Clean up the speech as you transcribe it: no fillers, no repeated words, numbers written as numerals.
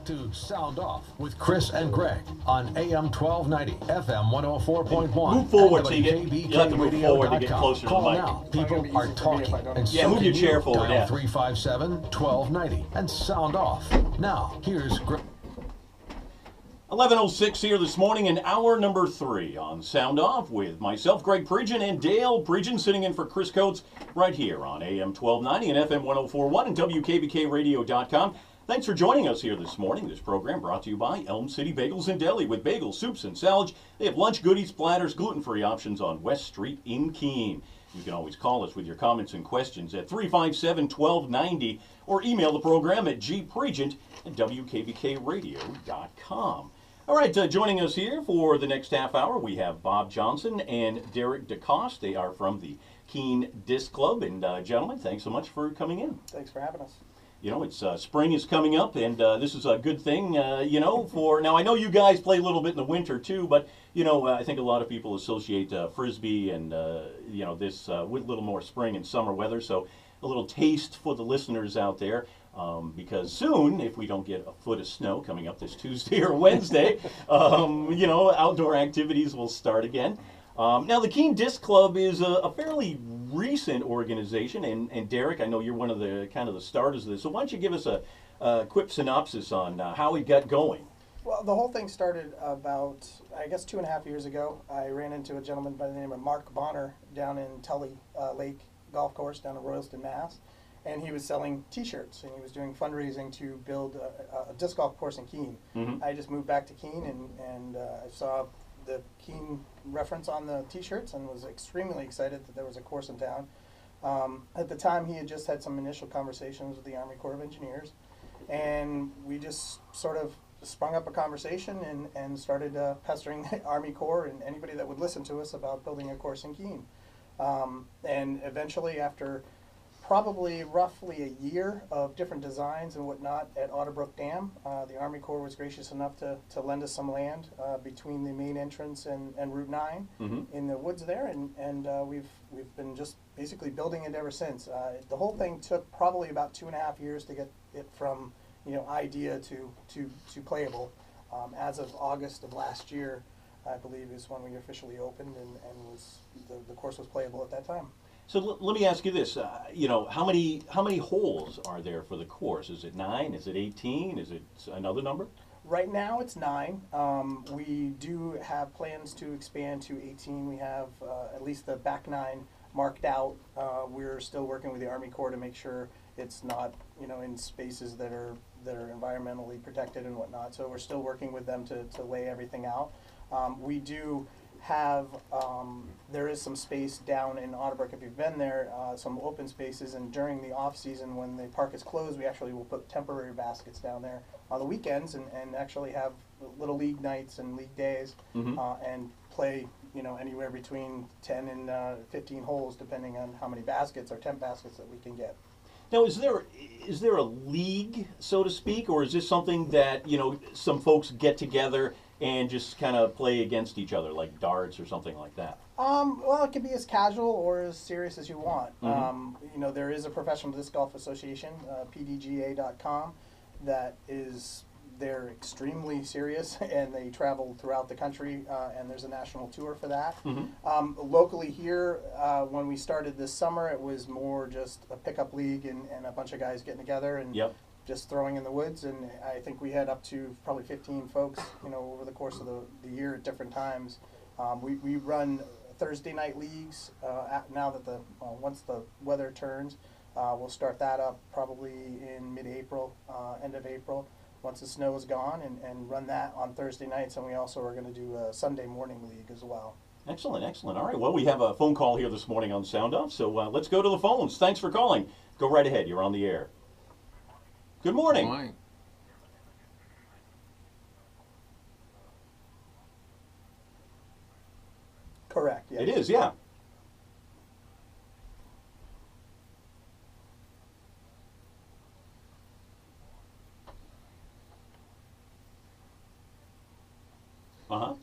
To Sound Off with Chris and Greg on AM 1290, FM 104.1. Move forward so you have to move forward to get closer to the Call mic. now. People are talking and yeah, move your chair forward. Dial 357-1290 and sound off. Now, here's Greg. 11:06 here this morning in hour number 3 on Sound Off with myself, Greg Pregent, and Dale Pregent, sitting in for Chris Coates right here on AM 1290 and FM 104.1 and WKBKRadio.com. Thanks for joining us here this morning. This program brought to you by Elm City Bagels and Deli with bagels, soups, and salads. They have lunch, goodies, platters, gluten-free options on West Street in Keene. You can always call us with your comments and questions at 357-1290 or email the program at gpregent@wkbkradio.com. All right, joining us here for the next half hour, we have Bob Johnson and Derek Decoste. They are from the Keene Disc Club. And gentlemen, thanks so much for coming in. Thanks for having us. You know, it's spring is coming up, and this is a good thing, for, now I know you guys play a little bit in the winter too, but, I think a lot of people associate Frisbee and, this with a little more spring and summer weather, so a little taste for the listeners out there, because soon, if we don't get a foot of snow coming up this Tuesday or Wednesday, outdoor activities will start again. Now, the Keene Disc Club is a fairly recent organization, and Derek, I know you're one of the the starters of this, so why don't you give us a quick synopsis on how we got going? Well, the whole thing started about, I guess, 2.5 years ago. I ran into a gentleman by the name of Mark Bonner down in Tully Lake Golf Course down in Royalston, Mass. And he was selling T-shirts, and he was doing fundraising to build a disc golf course in Keene. Mm-hmm. I just moved back to Keene, and I saw the Keene reference on the T-shirts and was extremely excited that there was a course in town. At the time, he had just had some initial conversations with the Army Corps of Engineers, and we just sort of sprung up a conversation and started pestering the Army Corps and anybody that would listen to us about building a course in Keene. And eventually, after probably roughly a year of different designs and whatnot at Otterbrook Dam, the Army Corps was gracious enough to lend us some land between the main entrance and Route 9 in the woods there, and we've been just basically building it ever since. The whole thing took probably about 2.5 years to get it from idea to playable. As of August of last year, I believe, is when we officially opened, and was the course was playable at that time. So let me ask you this: how many holes are there for the course? Is it 9? Is it 18? Is it another number? Right now it's 9. We do have plans to expand to 18. We have at least the back 9 marked out. We're still working with the Army Corps to make sure it's not in spaces that are environmentally protected and whatnot. So we're still working with them to lay everything out. We do have, there is some space down in Otterbrook, if you've been there, some open spaces, and during the off season when the park is closed, we actually will put temporary baskets down there on the weekends and actually have little league nights and league days, and play anywhere between 10 and 15 holes depending on how many baskets or tent baskets that we can get. Now, is there a league, so to speak, or is this something that some folks get together and just kind of play against each other, like darts or something like that? Well, it can be as casual or as serious as you want. There is a Professional Disc Golf Association, pdga.com, they're extremely serious, and they travel throughout the country, and there's a national tour for that. Locally here, when we started this summer, it was more just a pickup league and a bunch of guys getting together and just throwing in the woods, and I think we had up to probably 15 folks, over the course of the year at different times. We run Thursday night leagues now that once the weather turns. We'll start that up probably in mid-April, end of April, once the snow is gone, and run that on Thursday nights, and we also are going to do a Sunday morning league as well. Excellent, excellent. All right, well, we have a phone call here this morning on Sound Off, so let's go to the phones. Thanks for calling. Go right ahead. You're on the air. Good morning. Good morning. Correct, yes. It is, yeah. Uh-huh.